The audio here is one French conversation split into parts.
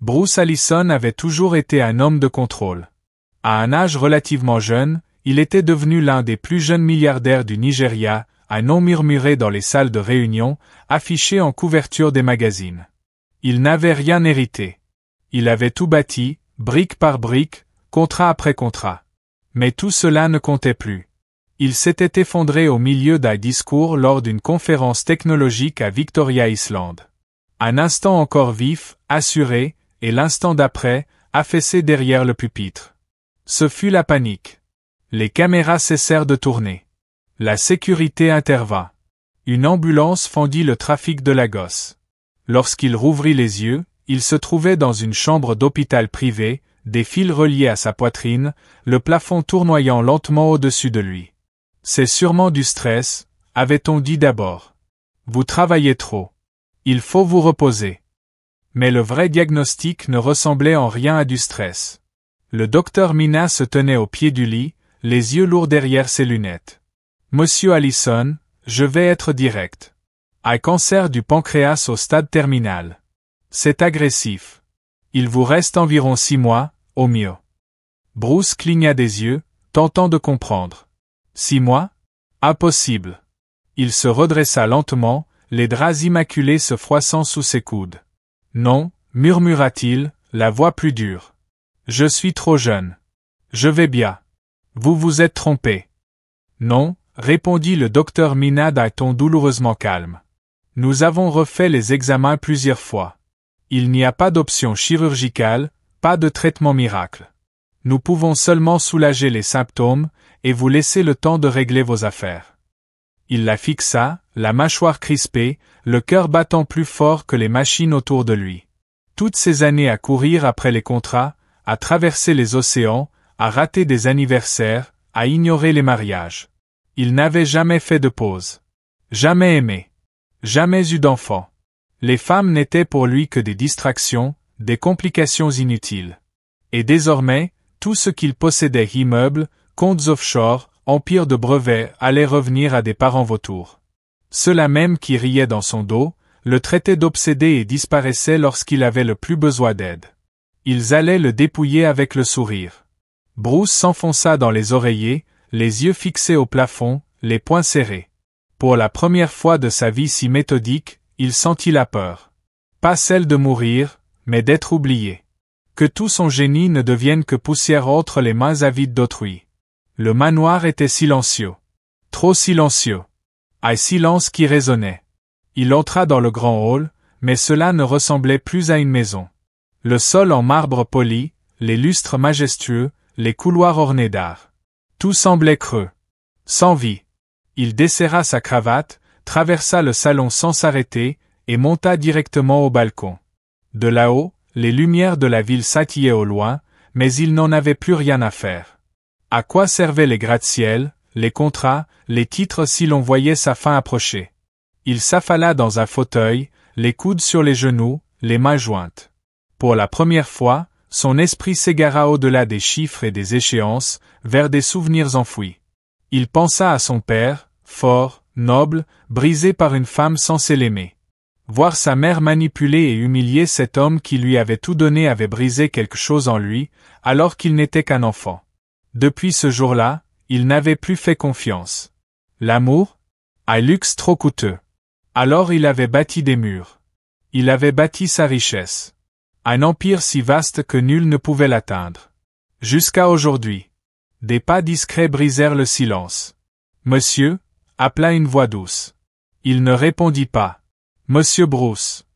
Bruce Allison avait toujours été un homme de contrôle. À un âge relativement jeune, il était devenu l'un des plus jeunes milliardaires du Nigeria, un nom murmuré dans les salles de réunion, affiché en couverture des magazines. Il n'avait rien hérité. Il avait tout bâti, brique par brique, contrat après contrat. Mais tout cela ne comptait plus. Il s'était effondré au milieu d'un discours lors d'une conférence technologique à Victoria Island. Un instant encore vif, assuré, et l'instant d'après, affaissé derrière le pupitre. Ce fut la panique. Les caméras cessèrent de tourner. La sécurité intervint. Une ambulance fendit le trafic de Lagos. Lorsqu'il rouvrit les yeux, il se trouvait dans une chambre d'hôpital privé, des fils reliés à sa poitrine, le plafond tournoyant lentement au-dessus de lui. C'est sûrement du stress, avait-on dit d'abord. Vous travaillez trop. Il faut vous reposer. Mais le vrai diagnostic ne ressemblait en rien à du stress. Le docteur Mina se tenait au pied du lit, les yeux lourds derrière ses lunettes. Monsieur Allison, je vais être direct. Un cancer du pancréas au stade terminal. C'est agressif. Il vous reste environ 6 mois, au mieux. Bruce cligna des yeux, tentant de comprendre. 6 mois? Impossible. Il se redressa lentement, les draps immaculés se froissant sous ses coudes. Non, murmura-t-il, la voix plus dure. Je suis trop jeune. Je vais bien. Vous vous êtes trompé. Non, répondit le docteur Mina d'un ton douloureusement calme. Nous avons refait les examens plusieurs fois. Il n'y a pas d'option chirurgicale, pas de traitement miracle. Nous pouvons seulement soulager les symptômes et vous laisser le temps de régler vos affaires. Il la fixa, la mâchoire crispée, le cœur battant plus fort que les machines autour de lui. Toutes ces années à courir après les contrats, à traverser les océans, à rater des anniversaires, à ignorer les mariages. Il n'avait jamais fait de pause. Jamais aimé. Jamais eu d'enfant. Les femmes n'étaient pour lui que des distractions, des complications inutiles. Et désormais, tout ce qu'il possédait, immeubles, comptes offshore, empire de brevets, allait revenir à des parents vautours. Ceux-là même qui riaient dans son dos, le traitaient d'obsédé et disparaissaient lorsqu'il avait le plus besoin d'aide. Ils allaient le dépouiller avec le sourire. Bruce s'enfonça dans les oreillers, les yeux fixés au plafond, les poings serrés. Pour la première fois de sa vie si méthodique, il sentit la peur. Pas celle de mourir, mais d'être oublié. Que tout son génie ne devienne que poussière entre les mains avides d'autrui. Le manoir était silencieux. Trop silencieux. Un silence qui résonnait. Il entra dans le grand hall, mais cela ne ressemblait plus à une maison. Le sol en marbre poli, les lustres majestueux, les couloirs ornés d'art. Tout semblait creux. Sans vie. Il desserra sa cravate, traversa le salon sans s'arrêter, et monta directement au balcon. De là-haut, les lumières de la ville scintillaient au loin, mais il n'en avait plus rien à faire. À quoi servaient les gratte-ciel, les contrats, les titres si l'on voyait sa fin approcher? Il s'affala dans un fauteuil, les coudes sur les genoux, les mains jointes. Pour la première fois, son esprit s'égara au-delà des chiffres et des échéances, vers des souvenirs enfouis. Il pensa à son père, fort, noble, brisé par une femme censée l'aimer. Voir sa mère manipuler et humilier cet homme qui lui avait tout donné avait brisé quelque chose en lui, alors qu'il n'était qu'un enfant. Depuis ce jour-là, il n'avait plus fait confiance. L'amour? Un luxe trop coûteux. Alors il avait bâti des murs. Il avait bâti sa richesse. Un empire si vaste que nul ne pouvait l'atteindre. Jusqu'à aujourd'hui. Des pas discrets brisèrent le silence. Monsieur, appela une voix douce. Il ne répondit pas. Monsieur Bruce.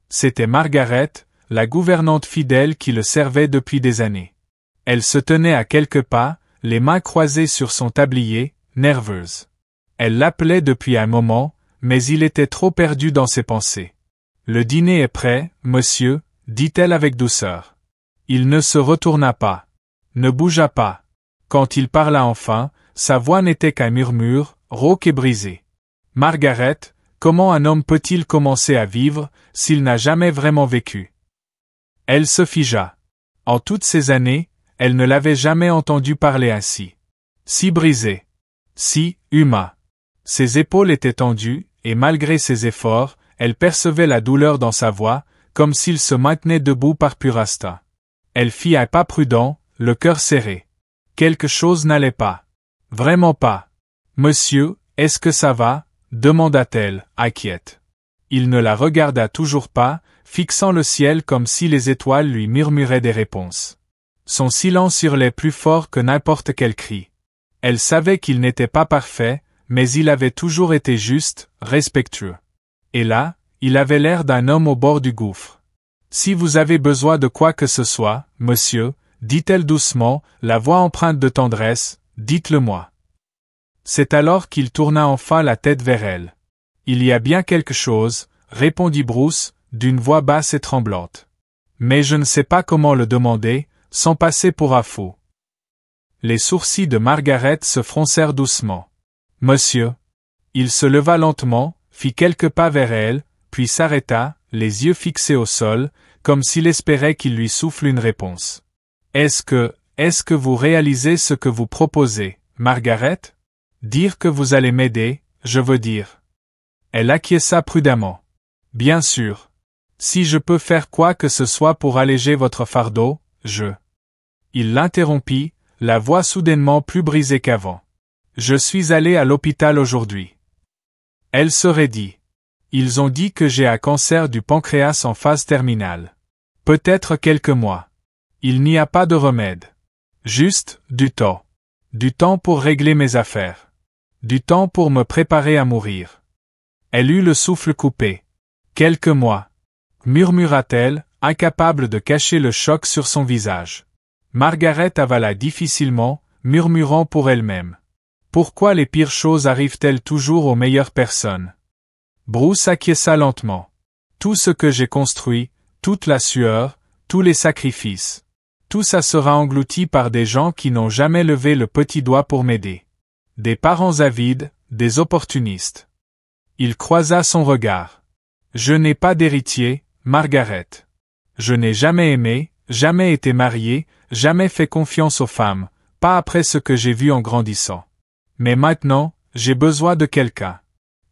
C'était Margaret, la gouvernante fidèle qui le servait depuis des années. Elle se tenait à quelques pas, les mains croisées sur son tablier, nerveuse. Elle l'appelait depuis un moment, mais il était trop perdu dans ses pensées. Le dîner est prêt, monsieur, dit-elle avec douceur. Il ne se retourna pas. Ne bougea pas. Quand il parla enfin, sa voix n'était qu'un murmure, rauque et brisé. Margaret, comment un homme peut-il commencer à vivre, s'il n'a jamais vraiment vécu? Elle se figea. En toutes ces années, elle ne l'avait jamais entendu parler ainsi. Si brisé. Si humain. Ses épaules étaient tendues, et malgré ses efforts, elle percevait la douleur dans sa voix, comme s'il se maintenait debout par pur instinct. Elle fit un pas prudent, le cœur serré. Quelque chose n'allait pas. Vraiment pas. Monsieur, est-ce que ça va? Demanda-t-elle, inquiète. Il ne la regarda toujours pas, fixant le ciel comme si les étoiles lui murmuraient des réponses. Son silence hurlait plus fort que n'importe quel cri. Elle savait qu'il n'était pas parfait, mais il avait toujours été juste, respectueux. Et là, il avait l'air d'un homme au bord du gouffre. Si vous avez besoin de quoi que ce soit, monsieur, dit-elle doucement, la voix empreinte de tendresse, dites-le-moi. C'est alors qu'il tourna enfin la tête vers elle. Il y a bien quelque chose, répondit Bruce, d'une voix basse et tremblante. Mais je ne sais pas comment le demander, sans passer pour un fou. Les sourcils de Margaret se froncèrent doucement. Monsieur. Il se leva lentement, fit quelques pas vers elle, puis s'arrêta, les yeux fixés au sol, comme s'il espérait qu'il lui souffle une réponse. Est-ce que vous réalisez ce que vous proposez, Margaret? Dire que vous allez m'aider, je veux dire. Elle acquiesça prudemment. Bien sûr. Si je peux faire quoi que ce soit pour alléger votre fardeau, je... Il l'interrompit, la voix soudainement plus brisée qu'avant. Je suis allé à l'hôpital aujourd'hui. Elle se raidit. Ils ont dit que j'ai un cancer du pancréas en phase terminale. Peut-être quelques mois. Il n'y a pas de remède. Juste, du temps. Du temps pour régler mes affaires. Du temps pour me préparer à mourir. Elle eut le souffle coupé. Quelques mois. Murmura-t-elle, incapable de cacher le choc sur son visage. Margaret avala difficilement, murmurant pour elle-même. Pourquoi les pires choses arrivent-elles toujours aux meilleures personnes? Bruce acquiesça lentement. Tout ce que j'ai construit, toute la sueur, tous les sacrifices. Tout ça sera englouti par des gens qui n'ont jamais levé le petit doigt pour m'aider. Des parents avides, des opportunistes. Il croisa son regard. Je n'ai pas d'héritier, Margaret. Je n'ai jamais aimé, jamais été marié, jamais fait confiance aux femmes, pas après ce que j'ai vu en grandissant. Mais maintenant, j'ai besoin de quelqu'un.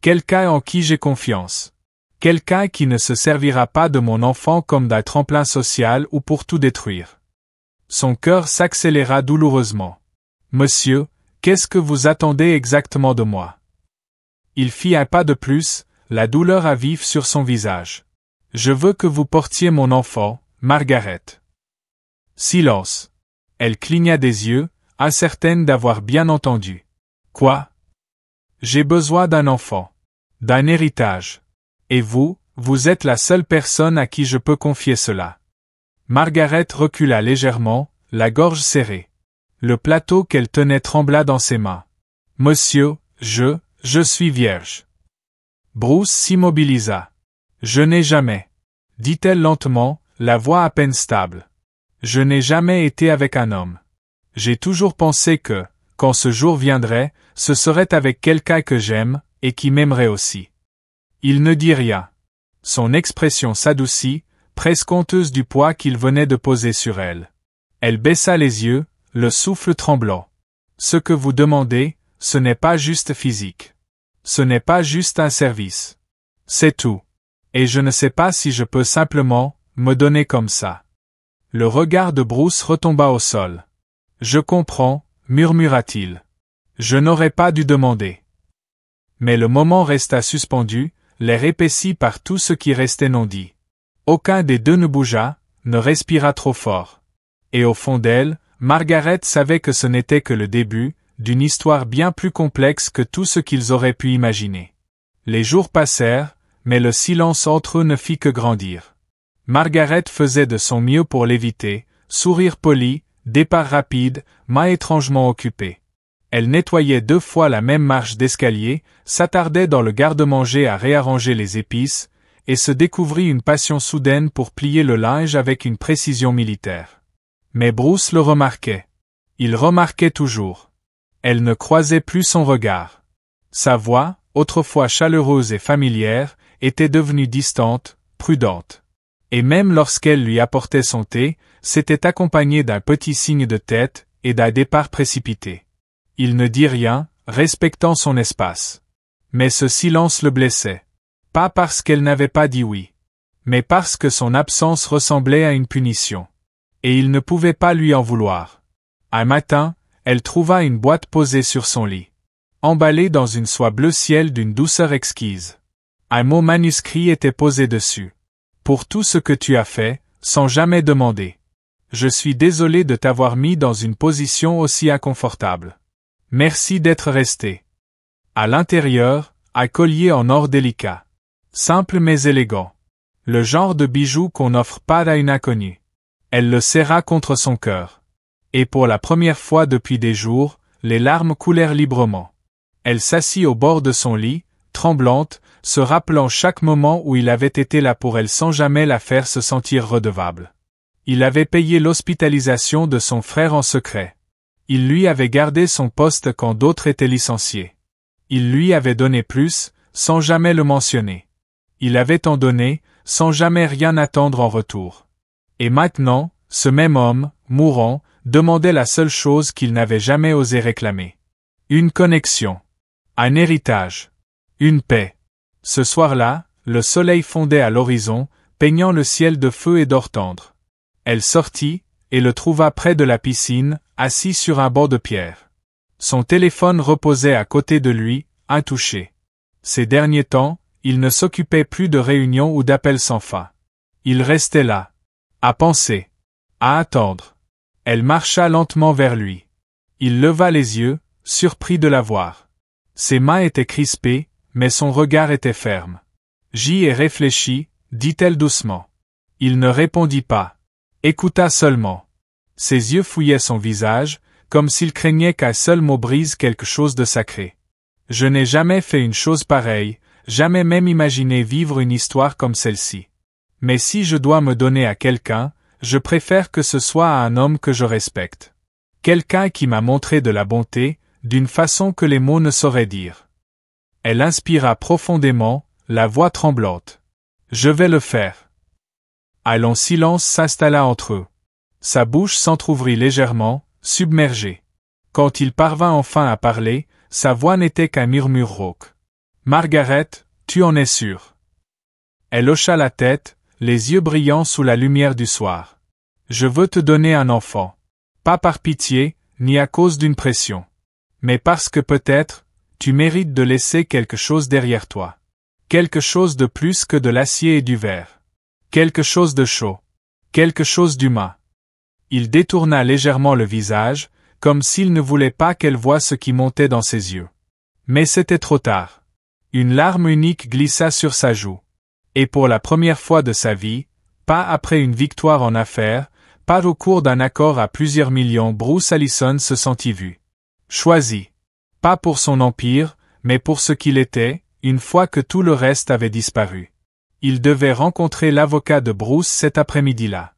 Quelqu'un en qui j'ai confiance. Quelqu'un qui ne se servira pas de mon enfant comme d'un tremplin social ou pour tout détruire. Son cœur s'accéléra douloureusement. Monsieur, qu'est-ce que vous attendez exactement de moi? Il fit un pas de plus, la douleur à vif sur son visage. Je veux que vous portiez mon enfant, Margaret. Silence. Elle cligna des yeux, incertaine d'avoir bien entendu. Quoi? J'ai besoin d'un enfant. D'un héritage. Et vous, vous êtes la seule personne à qui je peux confier cela. Margaret recula légèrement, la gorge serrée. Le plateau qu'elle tenait trembla dans ses mains. Monsieur, je suis vierge. Bruce s'immobilisa. Je n'ai jamais, dit-elle lentement, la voix à peine stable. Je n'ai jamais été avec un homme. J'ai toujours pensé que, quand ce jour viendrait, ce serait avec quelqu'un que j'aime, et qui m'aimerait aussi. Il ne dit rien. Son expression s'adoucit, presque honteuse du poids qu'il venait de poser sur elle. Elle baissa les yeux, le souffle tremblant. Ce que vous demandez, ce n'est pas juste physique. Ce n'est pas juste un service. C'est tout. Et je ne sais pas si je peux simplement, me donner comme ça. Le regard de Bruce retomba au sol. Je comprends, murmura-t-il. Je n'aurais pas dû demander. Mais le moment resta suspendu, l'air épaissi par tout ce qui restait non dit. Aucun des deux ne bougea, ne respira trop fort. Et au fond d'elle, Margaret savait que ce n'était que le début, d'une histoire bien plus complexe que tout ce qu'ils auraient pu imaginer. Les jours passèrent, mais le silence entre eux ne fit que grandir. Margaret faisait de son mieux pour l'éviter, sourire poli, départ rapide, main étrangement occupée. Elle nettoyait 2 fois la même marche d'escalier, s'attardait dans le garde-manger à réarranger les épices, et se découvrit une passion soudaine pour plier le linge avec une précision militaire. Mais Bruce le remarquait. Il remarquait toujours. Elle ne croisait plus son regard. Sa voix, autrefois chaleureuse et familière, était devenue distante, prudente. Et même lorsqu'elle lui apportait son thé, c'était accompagné d'un petit signe de tête et d'un départ précipité. Il ne dit rien, respectant son espace. Mais ce silence le blessait. Pas parce qu'elle n'avait pas dit oui. mais parce que son absence ressemblait à une punition. Et il ne pouvait pas lui en vouloir. Un matin, elle trouva une boîte posée sur son lit. Emballée dans une soie bleu ciel d'une douceur exquise. Un mot manuscrit était posé dessus. Pour tout ce que tu as fait, sans jamais demander. Je suis désolé de t'avoir mis dans une position aussi inconfortable. Merci d'être resté. À l'intérieur, un collier en or délicat. Simple mais élégant. Le genre de bijou qu'on n'offre pas à une inconnue. Elle le serra contre son cœur. Et pour la première fois depuis des jours, les larmes coulèrent librement. Elle s'assit au bord de son lit, tremblante, se rappelant chaque moment où il avait été là pour elle sans jamais la faire se sentir redevable. Il avait payé l'hospitalisation de son frère en secret. Il lui avait gardé son poste quand d'autres étaient licenciés. Il lui avait donné plus, sans jamais le mentionner. Il avait en donné, sans jamais rien attendre en retour. Et maintenant, ce même homme, mourant, demandait la seule chose qu'il n'avait jamais osé réclamer. Une connexion. Un héritage. Une paix. Ce soir-là, le soleil fondait à l'horizon, peignant le ciel de feu et d'or tendre. Elle sortit, et le trouva près de la piscine, assis sur un banc de pierre. Son téléphone reposait à côté de lui, intouché. Ces derniers temps, il ne s'occupait plus de réunions ou d'appels sans fin. Il restait là. À penser. À attendre. Elle marcha lentement vers lui. Il leva les yeux, surpris de la voir. Ses mains étaient crispées, mais son regard était ferme. J'y ai réfléchi, dit-elle doucement. Il ne répondit pas. Écouta seulement. Ses yeux fouillaient son visage, comme s'il craignait qu'un seul mot brise quelque chose de sacré. Je n'ai jamais fait une chose pareille, jamais même imaginé vivre une histoire comme celle-ci. Mais si je dois me donner à quelqu'un, je préfère que ce soit à un homme que je respecte. Quelqu'un qui m'a montré de la bonté, d'une façon que les mots ne sauraient dire. Elle inspira profondément, la voix tremblante. Je vais le faire. Un long silence s'installa entre eux. Sa bouche s'entr'ouvrit légèrement, submergée. Quand il parvint enfin à parler, sa voix n'était qu'un murmure rauque. Margaret, tu en es sûre? Elle hocha la tête, les yeux brillants sous la lumière du soir. Je veux te donner un enfant. Pas par pitié, ni à cause d'une pression. Mais parce que peut-être, tu mérites de laisser quelque chose derrière toi. Quelque chose de plus que de l'acier et du verre. Quelque chose de chaud. Quelque chose d'humain. Il détourna légèrement le visage, comme s'il ne voulait pas qu'elle voie ce qui montait dans ses yeux. Mais c'était trop tard. Une larme unique glissa sur sa joue. Et pour la première fois de sa vie, pas après une victoire en affaires, pas au cours d'un accord à plusieurs millions, Bruce Allison se sentit vu. Choisi. Pas pour son empire, mais pour ce qu'il était, une fois que tout le reste avait disparu. Il devait rencontrer l'avocat de Bruce cet après-midi-là.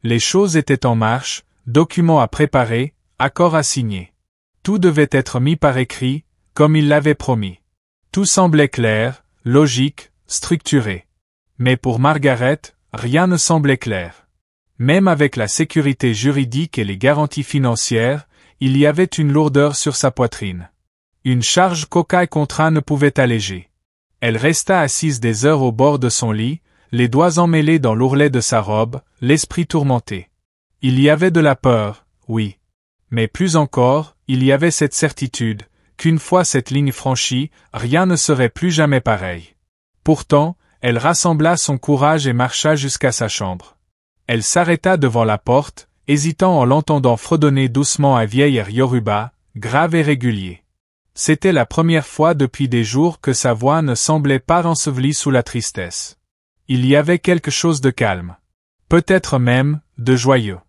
Les choses étaient en marche, documents à préparer, accords à signer. Tout devait être mis par écrit, comme il l'avait promis. Tout semblait clair, logique, structuré. Mais pour Margaret, rien ne semblait clair. Même avec la sécurité juridique et les garanties financières, il y avait une lourdeur sur sa poitrine. Une charge qu'aucun contrat ne pouvait alléger. Elle resta assise des heures au bord de son lit, les doigts emmêlés dans l'ourlet de sa robe, l'esprit tourmenté. Il y avait de la peur, oui. Mais plus encore, il y avait cette certitude, qu'une fois cette ligne franchie, rien ne serait plus jamais pareil. Pourtant, elle rassembla son courage et marcha jusqu'à sa chambre. Elle s'arrêta devant la porte, hésitant en l'entendant fredonner doucement un vieil air yoruba, grave et régulier. C'était la première fois depuis des jours que sa voix ne semblait pas ensevelie sous la tristesse. Il y avait quelque chose de calme. Peut-être même, de joyeux.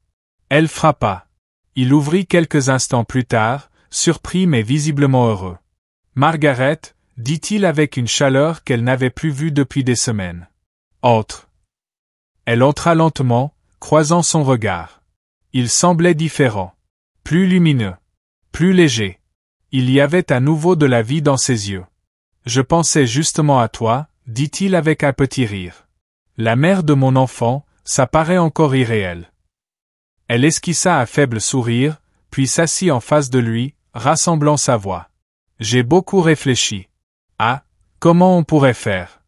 Elle frappa. Il ouvrit quelques instants plus tard, surpris mais visiblement heureux. Margaret, dit-il avec une chaleur qu'elle n'avait plus vue depuis des semaines. Entre. Elle entra lentement, croisant son regard. Il semblait différent. Plus lumineux. Plus léger. Il y avait à nouveau de la vie dans ses yeux. Je pensais justement à toi, dit-il avec un petit rire. La mère de mon enfant, ça paraît encore irréel. Elle esquissa un faible sourire, puis s'assit en face de lui, rassemblant sa voix. J'ai beaucoup réfléchi. Ah, comment on pourrait faire?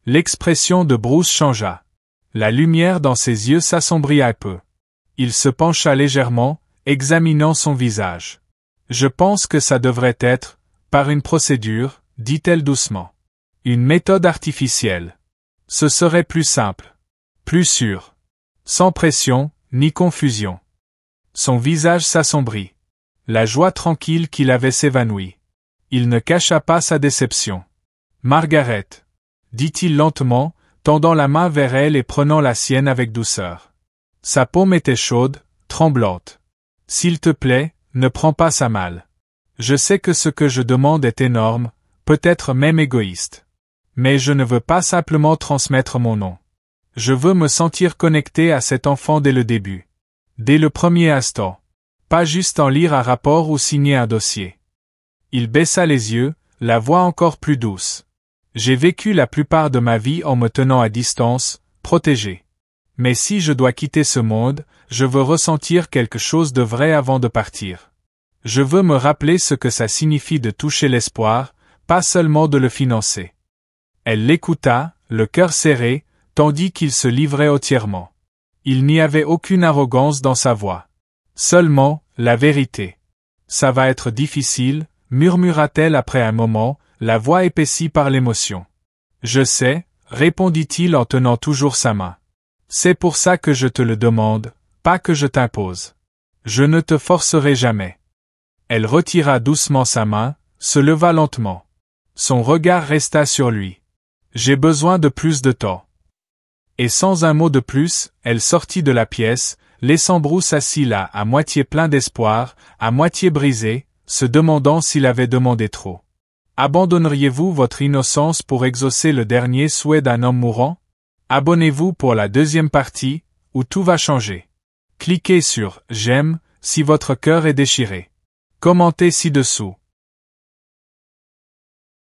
L'expression de Bruce changea. La lumière dans ses yeux s'assombrit un peu. Il se pencha légèrement, examinant son visage. Je pense que ça devrait être, par une procédure, dit-elle doucement. Une méthode artificielle. Ce serait plus simple. Plus sûr. Sans pression, ni confusion. Son visage s'assombrit. La joie tranquille qu'il avait s'évanouit. Il ne cacha pas sa déception. Margaret, dit-il lentement, tendant la main vers elle et prenant la sienne avec douceur. Sa paume était chaude, tremblante. S'il te plaît, ne prends pas ça mal. Je sais que ce que je demande est énorme, peut-être même égoïste. Mais je ne veux pas simplement transmettre mon nom. Je veux me sentir connecté à cet enfant dès le début. Dès le premier instant. Pas juste en lire un rapport ou signer un dossier. Il baissa les yeux, la voix encore plus douce. J'ai vécu la plupart de ma vie en me tenant à distance, protégé. Mais si je dois quitter ce monde, je veux ressentir quelque chose de vrai avant de partir. Je veux me rappeler ce que ça signifie de toucher l'espoir, pas seulement de le financer. Elle l'écouta, le cœur serré, tandis qu'il se livrait entièrement. Il n'y avait aucune arrogance dans sa voix. Seulement, la vérité. Ça va être difficile, murmura-t-elle après un moment, la voix épaissie par l'émotion. Je sais, répondit-il en tenant toujours sa main. C'est pour ça que je te le demande, pas que je t'impose. Je ne te forcerai jamais. Elle retira doucement sa main, se leva lentement. Son regard resta sur lui. J'ai besoin de plus de temps. Et sans un mot de plus, elle sortit de la pièce, laissant Bruce assis là, à moitié plein d'espoir, à moitié brisé, se demandant s'il avait demandé trop. Abandonneriez-vous votre innocence pour exaucer le dernier souhait d'un homme mourant? Abonnez-vous pour la deuxième partie, où tout va changer. Cliquez sur « J'aime » si votre cœur est déchiré. Commentez ci-dessous.